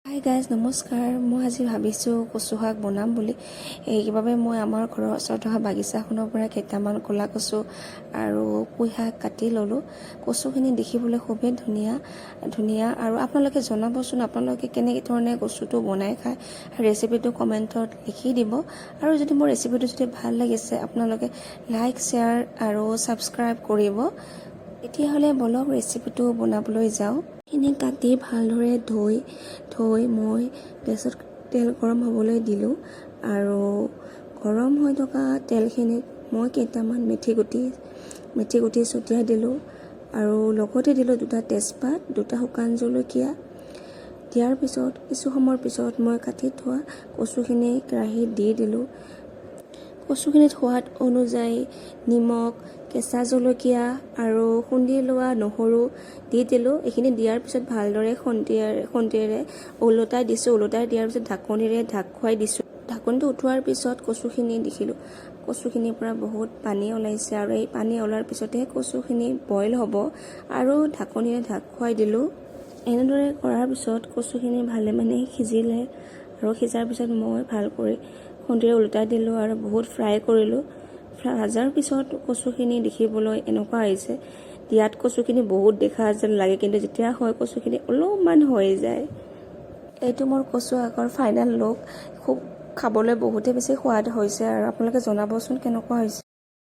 Hi guys নমস্কাৰ। মই আজি ভাবিছোঁ কচু শাক বনাম বুলি। সেইবাবে মই আমাৰ ঘৰৰ ওচৰত থকা বাগিচাখনৰ পৰা কেইটামান ক'লা কচু আৰু পুঁই শাক কাটি ল'লোঁ। কচুখিনি দেখিবলৈ খুবেই ধুনীয়া আৰু আপোনালোকে জনাবচোন আপোনালোকে কেনেধৰণে কচুটো বনাই খায়। ৰেচিপিটো কমেণ্টত লিখি দিব আৰু যদি মোৰ ৰেচিপিটো যদি ভাল লাগিছে আপোনালোকে লাইক শ্বেয়াৰ আৰু ছাবস্ক্ৰাইব কৰিব। তেতিয়াহ'লে বলক ৰেচিপিটো বনাবলৈ যাওঁ। খিনি কাটি ভালদৰে ধুই মই গেছত তেল গৰম হ'বলৈ দিলোঁ আৰু গৰম হৈ থকা তেলখিনিত মই কেইটামান মেথি গুটি ছটিয়াই দিলোঁ আৰু লগতে দিলোঁ 2টা তেজপাত, 2টা শুকান জলকীয়া। দিয়াৰ পিছত কিছু সময়ৰ পিছত মই কাটি থোৱা কচুখিনি কেৰাহীত দি দিলোঁ। কচুখিনিত সোৱাদ অনুযায়ী নিমখ, কেঁচা জলকীয়া আৰু খুন্দি লোৱা নহৰু দি দিলোঁ। এইখিনি দিয়াৰ পিছত ভালদৰে খন্তিৰে ওলটাই দিছোঁ। ওলটাই দিয়াৰ পিছত ঢাকনিৰে ঢাক খুৱাই দিছোঁ। ঢাকনিটো উঠোৱাৰ পিছত কচুখিনি দেখিলোঁ। কচুখিনিৰ পৰা বহুত পানী ওলাইছে আৰু এই পানী ওলোৱাৰ পিছতহে কচুখিনি বইল হ'ব আৰু ঢাকনিৰে ঢাক খুৱাই দিলোঁ। এনেদৰে কৰাৰ পিছত কচুখিনি ভালেমানে সিজিলে আৰু সিজাৰ পিছত মই ভালকৈ খন্তিৰে ওলটাই দিলোঁ আৰু বহুত ফ্ৰাই কৰিলোঁ। ভাজাৰ পিছত কচুখিনি দেখিবলৈ এনেকুৱা হৈছে। দিয়াত কচুখিনি বহুত দেখা যেন লাগে, কিন্তু যেতিয়া হয় কচুখিনি অলপমান হৈ যায়। এইটো মোৰ কচু শাকৰ ফাইনেল লুক। খুব খাবলৈ বহুতেই বেছি সোৱাদ হৈছে আৰু আপোনালোকে জনাবচোন কেনেকুৱা হৈছে।